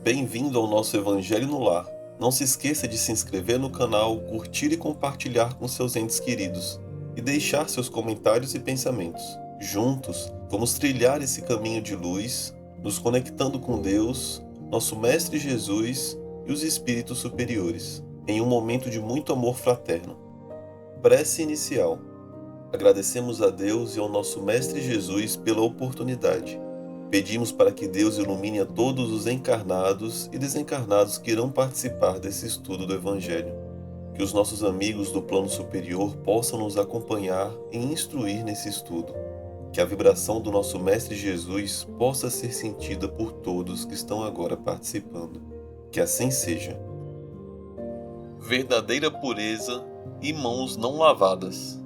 Bem-vindo ao nosso Evangelho no Lar. Não se esqueça de se inscrever no canal, curtir e compartilhar com seus entes queridos e deixar seus comentários e pensamentos. Juntos, vamos trilhar esse caminho de luz, nos conectando com Deus, nosso Mestre Jesus e os Espíritos superiores, em um momento de muito amor fraterno. Prece inicial. Agradecemos a Deus e ao nosso Mestre Jesus pela oportunidade. Pedimos para que Deus ilumine a todos os encarnados e desencarnados que irão participar desse estudo do Evangelho. Que os nossos amigos do plano superior possam nos acompanhar e instruir nesse estudo. Que a vibração do nosso Mestre Jesus possa ser sentida por todos que estão agora participando. Que assim seja. Verdadeira pureza e mãos não lavadas.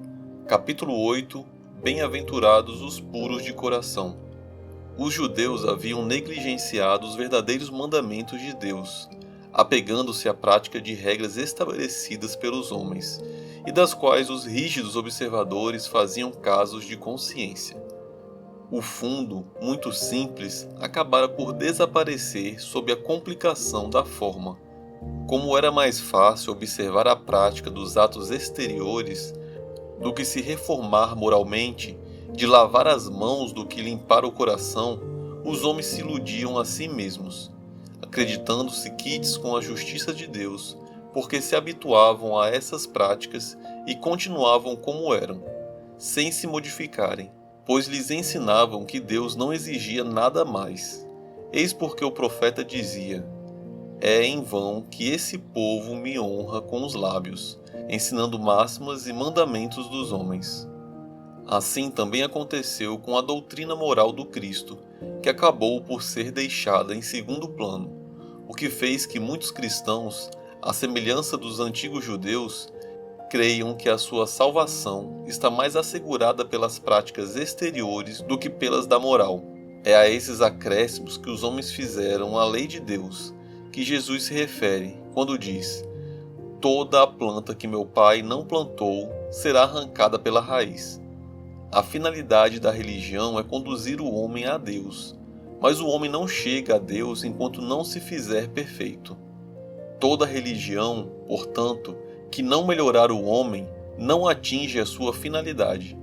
Capítulo 8. Bem-aventurados os puros de coração. Os judeus haviam negligenciado os verdadeiros mandamentos de Deus, apegando-se à prática de regras estabelecidas pelos homens, e das quais os rígidos observadores faziam casos de consciência. O fundo, muito simples, acabara por desaparecer sob a complicação da forma. Como era mais fácil observar a prática dos atos exteriores do que se reformar moralmente, de lavar as mãos do que limpar o coração, os homens se iludiam a si mesmos, acreditando-se quites com a justiça de Deus, porque se habituavam a essas práticas e continuavam como eram, sem se modificarem, pois lhes ensinavam que Deus não exigia nada mais. Eis porque o profeta dizia: é em vão que esse povo me honra com os lábios, ensinando máximas e mandamentos dos homens. Assim também aconteceu com a doutrina moral do Cristo, que acabou por ser deixada em segundo plano, o que fez que muitos cristãos, à semelhança dos antigos judeus, creiam que a sua salvação está mais assegurada pelas práticas exteriores do que pelas da moral. É a esses acréscimos que os homens fizeram à lei de Deus, que Jesus se refere, quando diz: toda a planta que meu Pai não plantou será arrancada pela raiz. A finalidade da religião é conduzir o homem a Deus, mas o homem não chega a Deus enquanto não se fizer perfeito. Toda religião, portanto, que não melhorar o homem, não atinge a sua finalidade.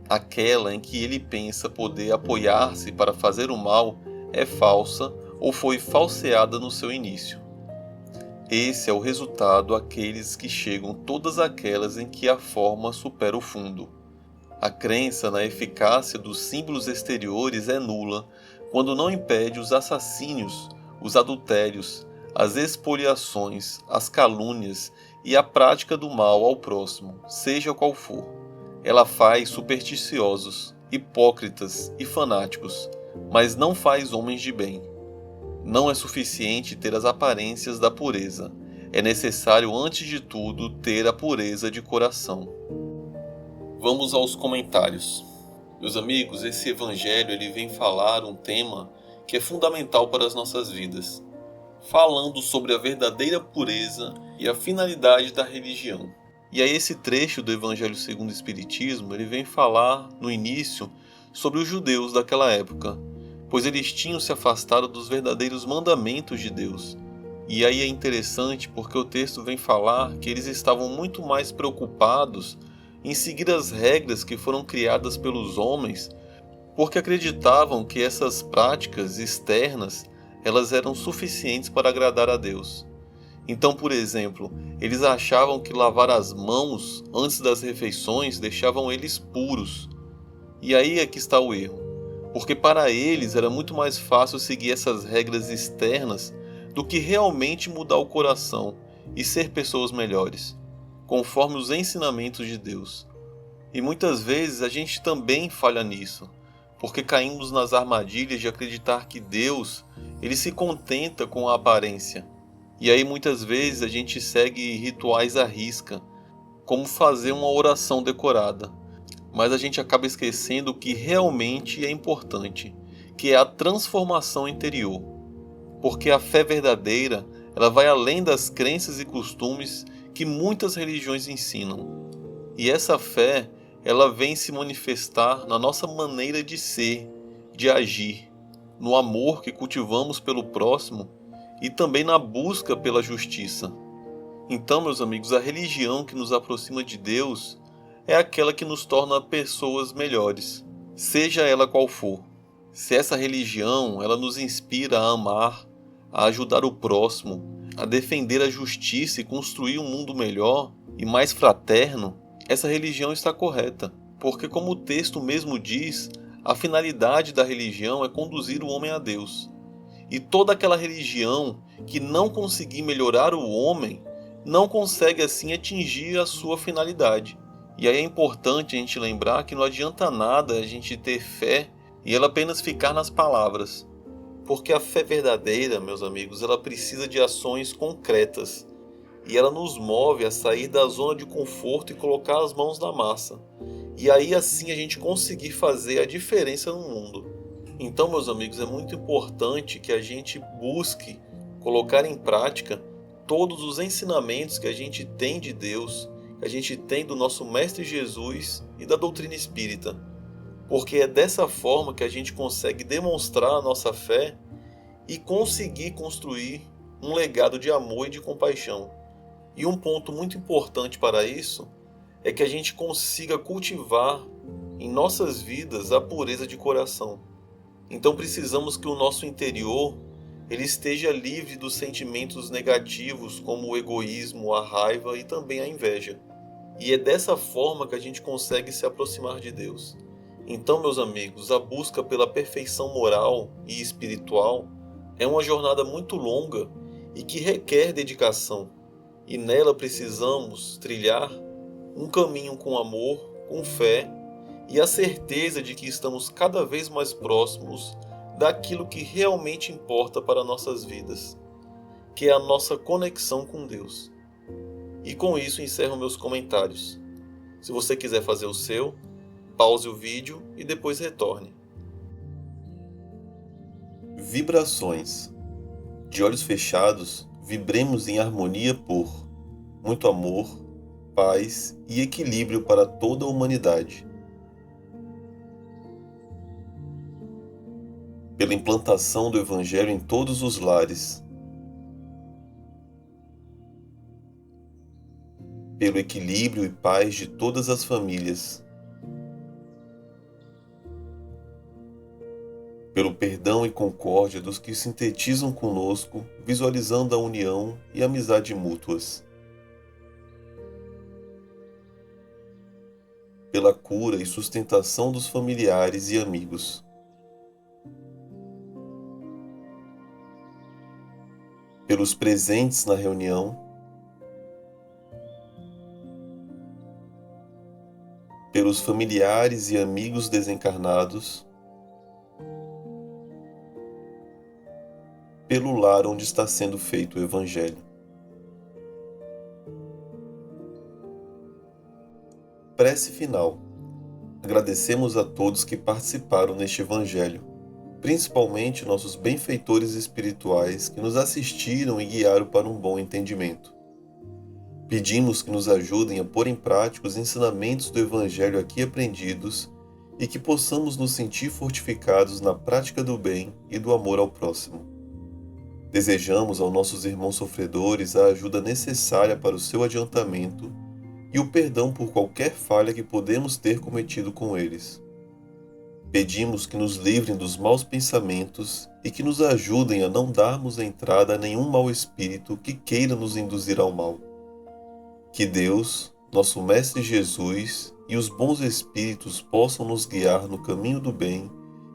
Aquela em que ele pensa poder apoiar-se para fazer o mal é falsa ou foi falseada no seu início. Esse é o resultado àqueles que chegam todas aquelas em que a forma supera o fundo. A crença na eficácia dos símbolos exteriores é nula quando não impede os assassínios, os adultérios, as expoliações, as calúnias e a prática do mal ao próximo, seja qual for. Ela faz supersticiosos, hipócritas e fanáticos, mas não faz homens de bem. Não é suficiente ter as aparências da pureza. É necessário, antes de tudo, ter a pureza de coração. Vamos aos comentários. Meus amigos, esse evangelho ele vem falar um tema que é fundamental para as nossas vidas, falando sobre a verdadeira pureza e a finalidade da religião. E aí esse trecho do Evangelho segundo o Espiritismo, ele vem falar no início sobre os judeus daquela época, pois eles tinham se afastado dos verdadeiros mandamentos de Deus. E aí é interessante porque o texto vem falar que eles estavam muito mais preocupados em seguir as regras que foram criadas pelos homens, porque acreditavam que essas práticas externas elas eram suficientes para agradar a Deus. Então, por exemplo, eles achavam que lavar as mãos antes das refeições deixavam eles puros. E aí é que está o erro, porque para eles era muito mais fácil seguir essas regras externas do que realmente mudar o coração e ser pessoas melhores, conforme os ensinamentos de Deus. E muitas vezes a gente também falha nisso, porque caímos nas armadilhas de acreditar que Deus ele se contenta com a aparência. E aí muitas vezes a gente segue rituais à risca, como fazer uma oração decorada, mas a gente acaba esquecendo o que realmente é importante, que é a transformação interior. Porque a fé verdadeira ela vai além das crenças e costumes que muitas religiões ensinam. E essa fé, ela vem se manifestar na nossa maneira de ser, de agir, no amor que cultivamos pelo próximo e também na busca pela justiça. Então, meus amigos, a religião que nos aproxima de Deus é aquela que nos torna pessoas melhores, seja ela qual for. Se essa religião, ela nos inspira a amar, a ajudar o próximo, a defender a justiça e construir um mundo melhor e mais fraterno, essa religião está correta. Porque, como o texto mesmo diz, a finalidade da religião é conduzir o homem a Deus. E toda aquela religião que não conseguir melhorar o homem, não consegue assim atingir a sua finalidade. E aí é importante a gente lembrar que não adianta nada a gente ter fé e ela apenas ficar nas palavras. Porque a fé verdadeira, meus amigos, ela precisa de ações concretas. E ela nos move a sair da zona de conforto e colocar as mãos na massa. E aí assim a gente conseguir fazer a diferença no mundo. Então, meus amigos, é muito importante que a gente busque colocar em prática todos os ensinamentos que a gente tem de Deus, que a gente tem do nosso Mestre Jesus e da doutrina espírita. Porque é dessa forma que a gente consegue demonstrar a nossa fé e conseguir construir um legado de amor e de compaixão. E um ponto muito importante para isso é que a gente consiga cultivar em nossas vidas a pureza de coração. Então precisamos que o nosso interior ele esteja livre dos sentimentos negativos como o egoísmo, a raiva e também a inveja. E é dessa forma que a gente consegue se aproximar de Deus. Então, meus amigos, a busca pela perfeição moral e espiritual é uma jornada muito longa e que requer dedicação. E nela precisamos trilhar um caminho com amor, com fé e a certeza de que estamos cada vez mais próximos daquilo que realmente importa para nossas vidas, que é a nossa conexão com Deus. E com isso encerro meus comentários. Se você quiser fazer o seu, pause o vídeo e depois retorne. Vibrações. De olhos fechados, vibremos em harmonia por muito amor, paz e equilíbrio para toda a humanidade. Pela implantação do Evangelho em todos os lares. Pelo equilíbrio e paz de todas as famílias. Pelo perdão e concórdia dos que sintetizam conosco, visualizando a união e amizade mútuas. Pela cura e sustentação dos familiares e amigos. Pelos presentes na reunião. Pelos familiares e amigos desencarnados. Pelo lar onde está sendo feito o Evangelho. Prece final. Agradecemos a todos que participaram neste Evangelho, principalmente nossos benfeitores espirituais que nos assistiram e guiaram para um bom entendimento. Pedimos que nos ajudem a pôr em prática os ensinamentos do Evangelho aqui aprendidos e que possamos nos sentir fortificados na prática do bem e do amor ao próximo. Desejamos aos nossos irmãos sofredores a ajuda necessária para o seu adiantamento e o perdão por qualquer falha que podemos ter cometido com eles. Pedimos que nos livrem dos maus pensamentos e que nos ajudem a não darmos entrada a nenhum mau espírito que queira nos induzir ao mal. Que Deus, nosso Mestre Jesus e os bons espíritos possam nos guiar no caminho do bem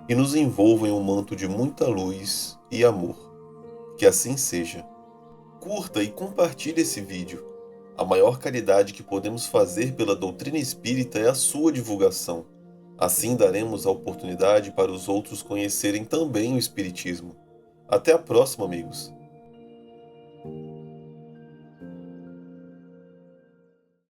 e nos envolvam em um manto de muita luz e amor. Que assim seja. Curta e compartilhe esse vídeo. A maior caridade que podemos fazer pela doutrina espírita é a sua divulgação. Assim daremos a oportunidade para os outros conhecerem também o Espiritismo. Até a próxima, amigos.